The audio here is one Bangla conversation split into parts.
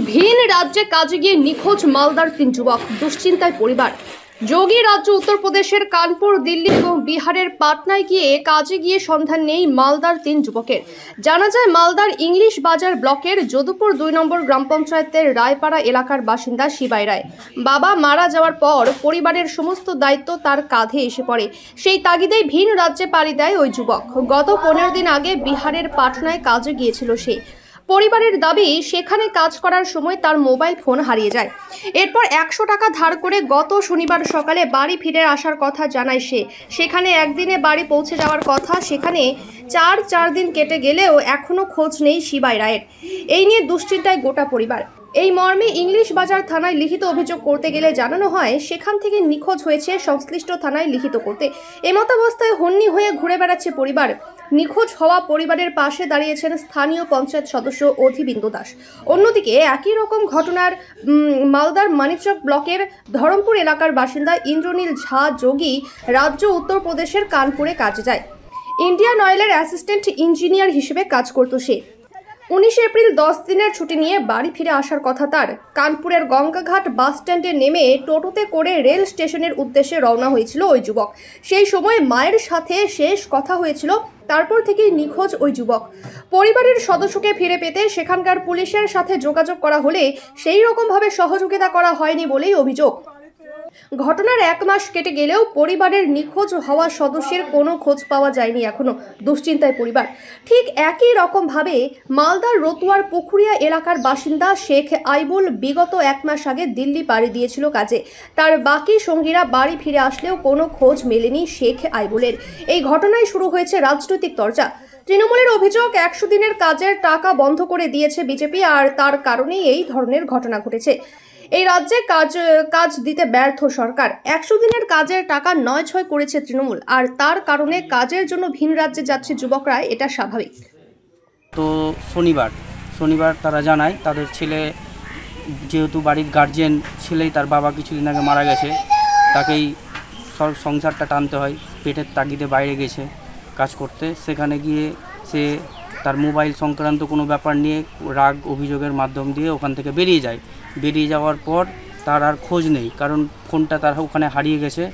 ভিন রাজ্যে কাজে গিয়ে নিখোঁজ মালদার 3 যুবক, দুশ্চিন্তায় পরিবার। যোগী রাজ্য উত্তরপ্রদেশের কানপুর, দিল্লি এবং বিহারের পাটনায় গিয়ে কাজে গিয়ে সন্ধান নেই মালদার 3 যুবকের। জানা যায় মালদার ইংলিশ বাজার ব্লকের যদুপুর 2 নম্বর গ্রাম পঞ্চায়েতের রায়পাড়া এলাকার বাসিন্দা শিবাই রায়। বাবা মারা যাওয়ার পর পরিবারের সমস্ত দায়িত্ব তার কাঁধে এসে পড়ে। সেই তাগিদেই ভিন রাজ্যে পাড়ি দেয় ওই যুবক। গত 15 দিন আগে বিহারের পাটনায় কাজে গিয়েছিল সে। পরিবারের দাবি, সেখানে কাজ করার সময় তার মোবাইল ফোন হারিয়ে যায়। এরপর 100 টাকা ধার করে গত শনিবার সকালে বাড়ি ফিরে আসার কথা জানায় সে। সেখানে একদিনে বাড়ি পৌঁছে যাওয়ার কথা। সেখানে 4 দিন কেটে গেলেও এখনও খোঁজ নেই শিবাই রায়ের। এই নিয়ে দুশ্চিন্তায় গোটা পরিবার। এই মর্মে ইংলিশ বাজার থানায় লিখিত অভিযোগ করতে গেলে জানানো হয় সেখান থেকে নিখোঁজ হয়েছে সংশ্লিষ্ট থানায় লিখিত করতে। এমতাবস্থায় হন্যি হয়ে ঘুরে বেড়াচ্ছে পরিবার। নিখোঁজ হওয়া পরিবারের পাশে দাঁড়িয়েছেন স্থানীয় পঞ্চায়েত সদস্য অধিবিন্দু দাস। অন্যদিকে একই রকম ঘটনার মালদার মানিকচক ব্লকের ধরমপুর এলাকার বাসিন্দা ইন্দ্রনীল ঝা যোগী রাজ্য উত্তরপ্রদেশের কানপুরে কাজে যায়। ইন্ডিয়ান অয়েলের অ্যাসিস্ট্যান্ট ইঞ্জিনিয়ার হিসেবে কাজ করত সে। 19 এপ্রিল 10 দিনের ছুটি নিয়ে বাড়ি ফিরে আসার কথা তার। কানপুরের গঙ্গাঘাট বাস স্ট্যান্ডে নেমে টোটোতে করে রেল স্টেশনের উদ্দেশ্যে রওনা হয়েছিল ওই যুবক। সেই সময় মায়ের সাথে শেষ কথা হয়েছিল, তারপর থেকেই নিখোঁজ ওই যুবক। পরিবারের সদস্যকে ফিরে পেতে সেখানকার পুলিশের সাথে যোগাযোগ করা হলে সেই রকমভাবে সহযোগিতা করা হয়নি বলেই অভিযোগ। ঘটনার 1 মাস কেটে গেলেও পরিবারের নিখোঁজ হওয়া সদস্যের কোনো খোঁজ পাওয়া যায়নি এখনো। দুশ্চিন্তায় পরিবার। ঠিক একই রকমভাবে মালদার রতুয়ার পুকুরিয়া এলাকার বাসিন্দা শেখ আইবুল বিগত 1 মাস আগে দিল্লি পাড়ি দিয়েছিল কাজে। তার বাকি সঙ্গীরা বাড়ি ফিরে আসলেও কোনো খোঁজ মেলেনি শেখ আইবুলের। এই ঘটনায় শুরু হয়েছে রাজনৈতিক চর্চা। তৃণমূলের অভিযোগ, 100 দিনের কাজের টাকা বন্ধ করে দিয়েছে বিজেপি, আর তার কারণেই এই ধরনের ঘটনা ঘটেছে। এই রাজ্যে কাজ দিতে ব্যর্থ সরকার। 100 দিনের কাজের টাকা 9-6 করেছে তৃণমূল, আর তার কারণে কাজের জন্য ভিন রাজ্যে যাচ্ছে যুবকরা, এটা স্বাভাবিক। তো শনিবার তারা জানায় তাদের ছেলে, যেহেতু বাড়ির গার্জিয়ান ছেলেই, তার বাবা কিছুদিন আগে মারা গেছে, তাকেই সংসারটা টানতে হয়। পেটের তাগিদে বাইরে গেছে কাজ করতে। সেখানে গিয়ে সে তার মোবাইল সংক্রান্ত কোনো ব্যাপার নিয়ে রাগ অভিযোগের মাধ্যম দিয়ে ওখান থেকে বেরিয়ে যায়। বেরিয়ে যাওয়ার পর তার আর খোঁজ নেই, কারণ ফোনটা তার ওখানে হারিয়ে গেছে।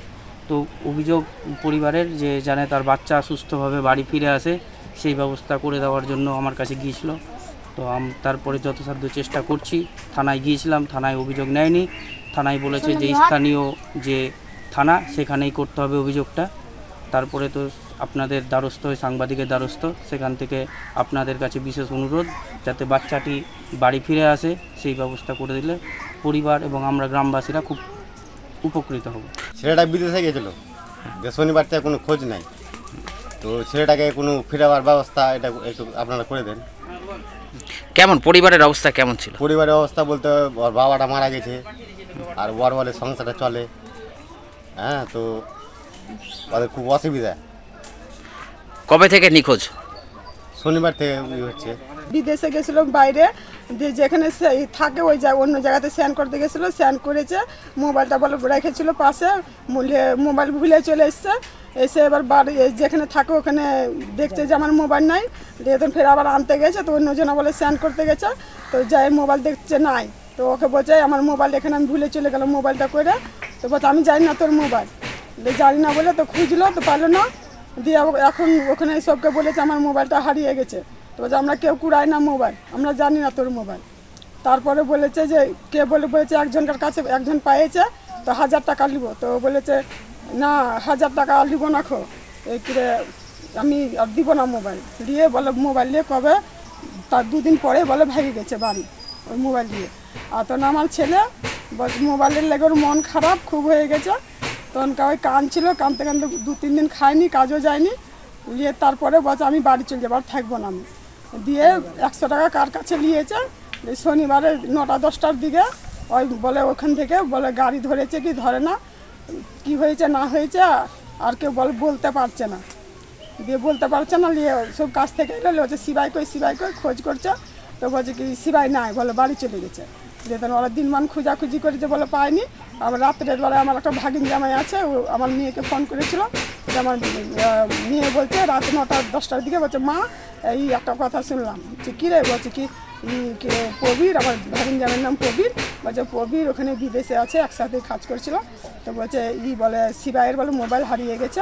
তো অভিযোগ পরিবারের যে জানে তার বাচ্চা সুস্থভাবে বাড়ি ফিরে আসে, সেই ব্যবস্থা করে দেওয়ার জন্য আমার কাছে গিয়েছিল। তো তারপরে যথাসাধ্য চেষ্টা করছি। থানায় গিয়েছিলাম, থানায় অভিযোগ নেয়নি। থানায় বলেছে যে স্থানীয় যে থানা, সেখানেই করতে হবে অভিযোগটা। তারপরে তো আপনাদের দ্বারস্থ হয়ে, সাংবাদিকের দ্বারস্থ, সেখান থেকে আপনাদের কাছে বিশেষ অনুরোধ যাতে বাচ্চাটি বাড়ি ফিরে আসে, সেই ব্যবস্থা করে দিলে পরিবার এবং আমরা গ্রামবাসীরা খুব উপকৃত হব। ছেলেটা বিদেশে গেছিলো, শনিবার থেকে কোনো খোঁজ নাই। তো ছেলেটাকে কোনো ফেরাবার ব্যবস্থা এটা একটু আপনারা করে দেন। কেমন পরিবারের অবস্থা কেমন ছিল? পরিবারের অবস্থা বলতে ওর বাবাটা মারা গেছে, আর ওর বলে সংসারটা চলে। হ্যাঁ, তো ওদের খুব অসুবিধা। কবে থেকে নিখোঁজ? শনিবার থেকে হচ্ছে। বিদেশে গেছিলো বাইরে, যেখানে থাকে ওই অন্য জায়গাতে স্যান করতে গেছিলো, স্যান করেছে। মোবাইলটা বলে রেখেছিল পাশে, মোবাইল ভুলে চলে এসে এবার বাড়ি যেখানে থাকে ওখানে দেখছে যে আমার মোবাইল নাই। এখন ফের আবার আনতে গেছে, তো অন্যজনা বলে স্যান করতে গেছে, তো যাই মোবাইল দেখছে নাই। তো ওকে বলছে আমার মোবাইল এখানে আমি ভুলে চলে গেলাম মোবাইলটা করে। তো বলছে আমি জানি না তোর মোবাইল, জানি না বলে তো খুঁজলো, তো পারলো না। দিয়ে এখন ওখানে সবকে বলেছে আমার মোবাইলটা হারিয়ে গেছে। তো বলছে আমরা কেউ কুড়াই না মোবাইল, আমরা জানি না তোর মোবাইল। তারপরে বলেছে যে কে বলেছে একজনের কাছে একজন পাইয়েছে, তো 1000 টাকা নিব। তো বলেছে না 1000 টাকা আর নিব না, খো এই করে আমি আর দিব না মোবাইল। দিয়ে বলে মোবাইল নিয়ে কবে তার 2 দিন পরে বলে ভেঙে গেছে বাড়ি ওই মোবাইল দিয়ে। আর তখন আমার ছেলে মোবাইলের লেগে ওর মন খারাপ খুব হয়ে গেছে। তখন ওই কাঁদছিল, কাঁদতে 2-3 দিন খায়নি, কাজও যায়নি। নিয়ে তারপরে বলছে আমি বাড়ি চলে যাবো, আর থাকবো না আমি। দিয়ে 100 টাকা কার কাছে নিয়েছে। শনিবারে 9টা-10টার দিকে ওই বলে ওখান থেকে বলে গাড়ি ধরেছে কি ধরে না, কি হয়েছে না হয়েছে আর কেউ বলতে পারছে না। দিয়ে বলতে পারছে না, নিয়ে সব কাছ থেকে এলো, বলছে সিবাই কই খোঁজ করছে। তো বলছে কি সিবাই নাই, বলে বাড়ি চলে গেছে। দিয়ে তখন ওরা দিনমান খোঁজাখুঁজি করেছে, বলে পায়নি। আবার রাত্রের বেলায় আমার একটা ভাগিন জামাই আছে, ও আমার মেয়েকে ফোন করেছিল। আমার মেয়ে বলছে রাত 9টা-10টার দিকে, বলছে মা এই একটা কথা শুনলাম। যে কী রে? বলছে কি প্রবীর, আমার ভাগিনজামের নাম প্রবীর। বলছে প্রবীর ওখানে বিদেশে আছে, একসাথে কাজ করছিল। তো বলছে বলে সিবাইয়ের বলে মোবাইল হারিয়ে গেছে,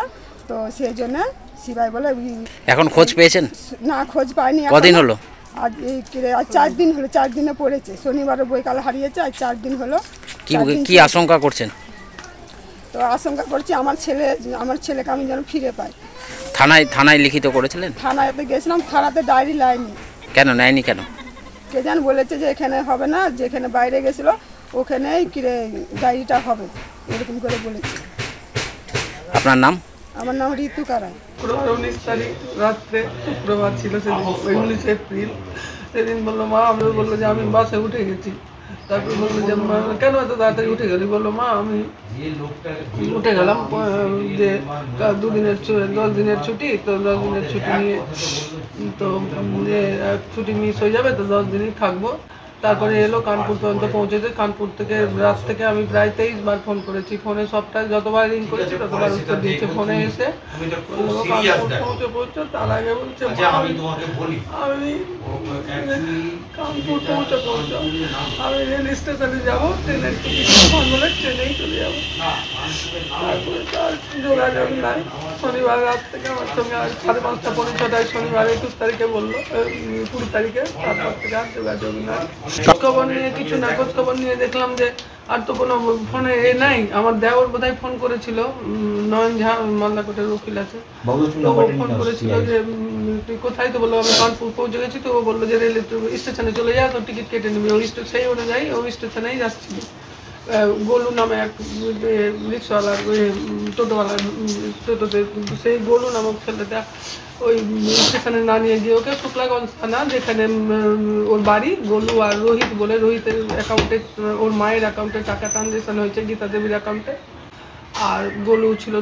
তো সেই জন্য সিবাই বলে এখন খোঁজ পেয়েছেন? না, খোঁজ পাইনি। কদিন হলো? আজ 4 দিন হলো, 4 দিনে পড়েছে। শনিবারে বইকাল হারিয়েছে, আজ 4 দিন হলো। কি আশঙ্কা করছেন? তো আশঙ্কা করছি আমার ছেলেকে আমি যেন ফিরে পাই। থানায় লিখিত করেছিলেন? থানাতে গেছিলাম, থানাতে ডায়েরি লাইনি। কেন নেয়নি? কেন কে জান, বলেছে যে এখানে হবে না, যেখানে বাইরে গেছিল ওখানেই ডায়েরিটা হবে, এরকম করে বলেছে। আপনার নাম? আমার নাম ঋতু কারাই। 19 তারিখ রাত্রে শুক্রবার ছিল, সেদিন 19 এপ্রিল। সেদিন বললো মা, আমি বললো যে আমি বাসে উঠে গেছি। তারপর বললো যে কেন এত তাড়াতাড়ি উঠে গেলি? বললো মা আমি উঠে গেলাম, যে 10 দিনের ছুটি, তো 10 দিনের ছুটি নিয়ে তো ছুটি মিস হয়ে যাবে, তো 10 দিনই থাকবো। তারপরে এলো, কানপুর পর্যন্ত পৌঁছেছে। কানপুর থেকে রাত থেকে আমি প্রায় 23 বার ফোন করেছি। ফোনে সবটাই যতবার রিং করেছি ততবার উত্তর দিয়েছে। ফোনে এসে কানপুর পৌঁছে তার আগে বলছে আমি কানপুর পৌঁছে আমি রেল স্টেশনে যাবো, ট্রেনের টিকিট বলে ট্রেনেই চলে যাবো। তারপরে তার যোগাযোগ নাই। শনিবার রাত থেকে আমার সঙ্গে 5:30 পৌনে 6টায় শনিবার 21 তারিখে বললো, 20 তারিখে, তারপর থেকে আর যোগাযোগ নাই। খোঁজখবর নিয়ে কিছু না, খোঁজখবর নিয়ে দেখলাম যে আর তো কোনো ফোনে নাই। আমার দেওর বোধহয় ফোন করেছিল, নয়ন ঝা মালদা কোর্টের উকিল আছে, তো ও ফোন করেছিল যে তুই কোথায়? তো বললো আমি কানপুর পৌঁছে গেছি। তো ও বললো যে রেল স্টেশনে চলে যা, তো টিকিট কেটে নিবি। ওই সেই অনুযায়ী ওই স্টেশনেই যাচ্ছিল। গোলু নামে এক রিক্সাওয়ালার, টোটোওয়ালার, টোটোতে সেই গোলু নামক ছেলেটা ওই স্টেশনে না নিয়ে গিয়ে ওকে শুক্লাগঞ্জ থানা, যেখানে ওর বাড়ি, গোলু আর রোহিত বলে, রোহিতের অ্যাকাউন্টে, ওর মায়ের অ্যাকাউন্টে টাকা ট্রানজেকশন হয়েছে, গীতা দেবীর অ্যাকাউন্টে। আর গোলু ছিল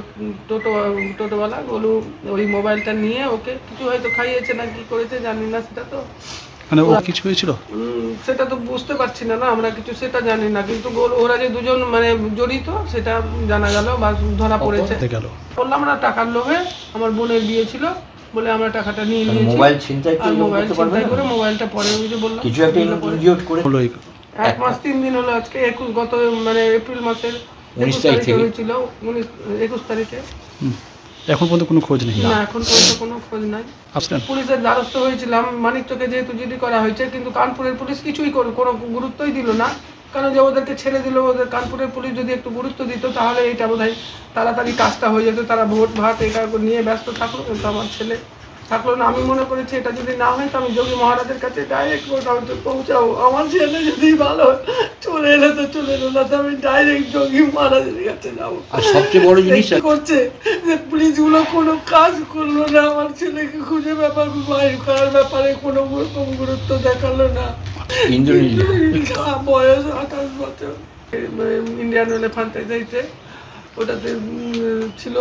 টোটোওয়ালা। গোলু ওই মোবাইলটা নিয়ে ওকে কিছু হয়তো খাইয়েছে না কি করেছে জানি না, সেটা তো মানে ও কিছু হয়েছিল সেটা তো বুঝতে পারছি না, আমরা কিছু সেটা জানি না। কিন্তু ওরা যে দুজন মানে জড়িত সেটা জানা গেল বা ধরা পড়েছে। বললাম না, টাকার লোভে আমার বোনের বিয়ে ছিল বলে আমরা টাকাটা নিয়ে নিয়েছি। মোবাইল ছিনতাই করে মোবাইলটা পরে ওই যে বললাম কিছু একটা ইনজিওর করে হলো। 1 মাস 3 দিন হলো আজকে, গত মানে এপ্রিল মাসের 19 তারিখে হয়েছিল, 21 তারিখে। এখন পর্যন্ত কোনো খোঁজ নেই? না, এখন পর্যন্ত কোনো খোঁজ নাই। পুলিশের দ্বারস্থ হয়েছিলাম, মানিকচকে যেহেতু জিডি করা হয়েছে, কিন্তু কানপুরের পুলিশ কিছুই কোনো গুরুত্বই দিল না। কারণ যে ওদেরকে ছেড়ে দিল, ওদের কানপুরের পুলিশ যদি একটু গুরুত্ব দিত তাহলে এইটা বোধহয় তাড়াতাড়ি কাজটা হয়ে যেত। তারা ভোট ভাট এটা নিয়ে ব্যস্ত থাকলো, কিন্তু আমার ছেলে থাকলো না। আমি মনে করেছি এটা যদি না হয় তো আমি যোগী মহারাজের কাছে ডাইরেক্ট পৌঁছাবো। আমার ছেলে যদি ভালো চলে এলো তো চলে এলো, না তো আমি ডাইরেক্ট যোগী মহারাজের কাছে যাবো। আর সবচেয়ে বড় জিনিস করছে যে পুলিশগুলো কোনো কাজ করলো না, আমার ছেলেকে খুঁজে বাইর করার ব্যাপারে কোনো রকম গুরুত্ব দেখালো না। বয়স 28 বছর, ইন্ডিয়ান রেলে ফান্টাইজাইতে ওটাতে ছিল,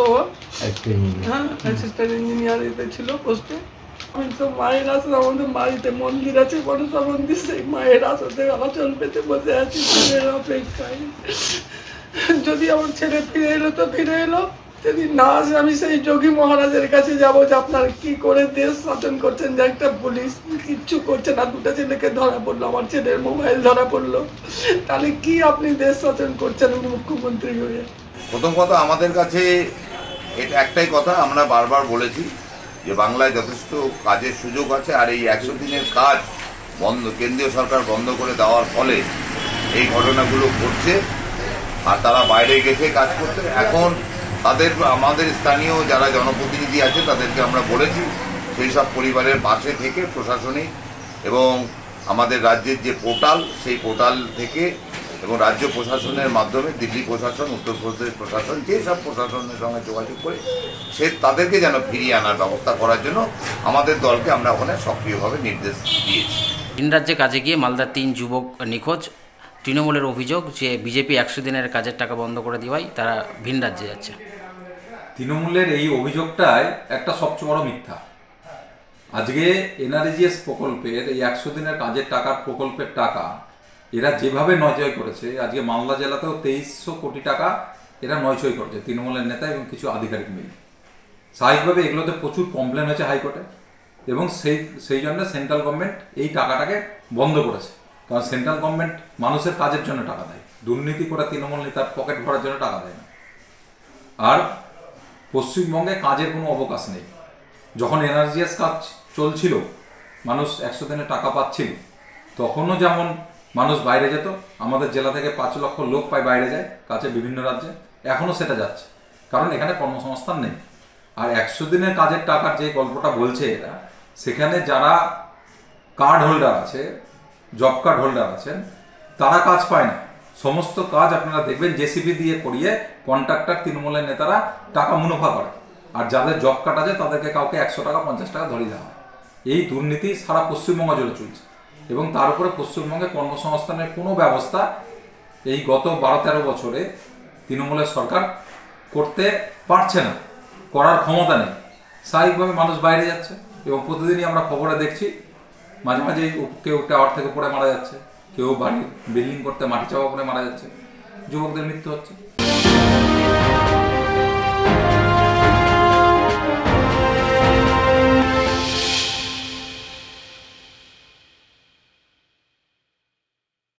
হ্যাঁ অ্যাসিস্ট্যান্ট ইঞ্জিনিয়ারিতে ছিল পোস্টে। আমি তো মায়ের আসলে আমাদের বাড়িতে মন্দির আছে, মনসা মন্দির, সেই মায়ের আসলে আচল পেতে বসে আছি ছেলের অপেক্ষায়। যদি আমার ছেলে ফিরে এলো তো ফিরে এলো, যদি না আসে আমি সেই যোগী মহারাজের কাছে যাবো যে আপনার কি করে দেশ শাসন করছেন, যে একটা পুলিশ কিচ্ছু করছে না, 2টা ছেলেকে ধরা পড়লো, আমার ছেলের মোবাইল ধরা পড়লো, তাহলে কি আপনি দেশ শাসন করছেন মুখ্যমন্ত্রী হয়ে? প্রথম কথা, আমাদের কাছে এটা একটাই কথা আমরা বারবার বলেছি যে বাংলায় যথেষ্ট কাজের সুযোগ আছে, আর এই 100 দিনের কাজ কেন্দ্রীয় সরকার বন্ধ করে দেওয়ার ফলে এই ঘটনাগুলো ঘটছে। আর তারা বাইরে গেছে কাজ করতে। এখন আমাদের স্থানীয় যারা জনপ্রতিনিধি আছে তাদেরকে আমরা বলেছি সেই সব পরিবারের পাশে থেকে প্রশাসনিক এবং আমাদের রাজ্যের যে পোর্টাল, সেই পোর্টাল থেকে এবং রাজ্য প্রশাসনের মাধ্যমে দিল্লি প্রশাসন, উত্তরপ্রদেশ প্রশাসন, যেসব প্রশাসনের সঙ্গে যোগাযোগ করে তাদেরকে যেন ফিরিয়ে আনার ব্যবস্থা করার জন্য আমাদের দলকে আমরা ওখানে সক্রিয়ভাবে নির্দেশ দিয়েছি। ভিন রাজ্যে কাজে গিয়ে মালদার 3 যুবক নিখোঁজ। তৃণমূলের অভিযোগ যে বিজেপি 100 দিনের কাজের টাকা বন্ধ করে দেওয়ায় তারা ভিন রাজ্যে যাচ্ছে। তৃণমূলের এই অভিযোগটাই একটা সবচেয়ে বড় মিথ্যা। আজকে এনআরজিএস প্রকল্পের এই 100 দিনের কাজের টাকার প্রকল্পের টাকা এরা যেভাবে নয়ছয় করেছে, আজকে মালদা জেলাতেও 2300 কোটি টাকা এরা নয়ছয় করেছে তৃণমূলের নেতা এবং কিছু আধিকারিক মিলে। স্বাভাবিকভাবে এগুলোতে প্রচুর কমপ্লেন হয়েছে হাইকোর্টে। এবং সেই জন্য সেন্ট্রাল গভর্নমেন্ট এই টাকাটাকে বন্ধ করেছে। কারণ সেন্ট্রাল গভর্নমেন্ট মানুষের কাজের জন্য টাকা দেয়, দুর্নীতি করে তৃণমূল নেতার পকেট ভরার জন্য টাকা দেয় না। আর পশ্চিমবঙ্গে কাজের কোনো অবকাশ নেই। যখন এনআরজিএস কাজ চলছিল, মানুষ 100 দিনে টাকা পাচ্ছিল, তখনও যেমন মানুষ বাইরে যেত, আমাদের জেলা থেকে 5 লক্ষ লোক প্রায় বাইরে যায় কাজে বিভিন্ন রাজ্যে, এখনও সেটা যাচ্ছে, কারণ এখানে কর্মসংস্থান নেই। আর 100 দিনের কাজের টাকার যে গল্পটা বলছে এরা, সেখানে যারা কার্ড হোল্ডার আছে, জব কার্ড হোল্ডার আছেন, তারা কাজ পায় না। সমস্ত কাজ আপনারা দেখবেন জেসিবি দিয়ে করিয়ে কন্ট্রাক্টর তৃণমূলের নেতারা টাকা মুনাফা করে, আর যাদের জব কার্ড আছে তাদেরকে কাউকে 100 টাকা 50 টাকা ধরিয়ে দেওয়া হয়। এই দুর্নীতি সারা পশ্চিমবঙ্গ জুড়ে চলছে, এবং তার উপরে পশ্চিমবঙ্গে কর্মসংস্থানের কোনো ব্যবস্থা এই গত 12-13 বছরে তৃণমূলের সরকার করতে পারছে না, করার ক্ষমতা নেই। স্বাভাবিকভাবে মানুষ বাইরে যাচ্ছে, এবং প্রতিদিনই আমরা খবরে দেখছি মাঝে মাঝে কেউ টাওয়ার থেকে পড়ে মারা যাচ্ছে, কেউ বাড়ির বিল্ডিং করতে মাটি চাপা পড়ে মারা যাচ্ছে, যুবকদের মৃত্যু হচ্ছে।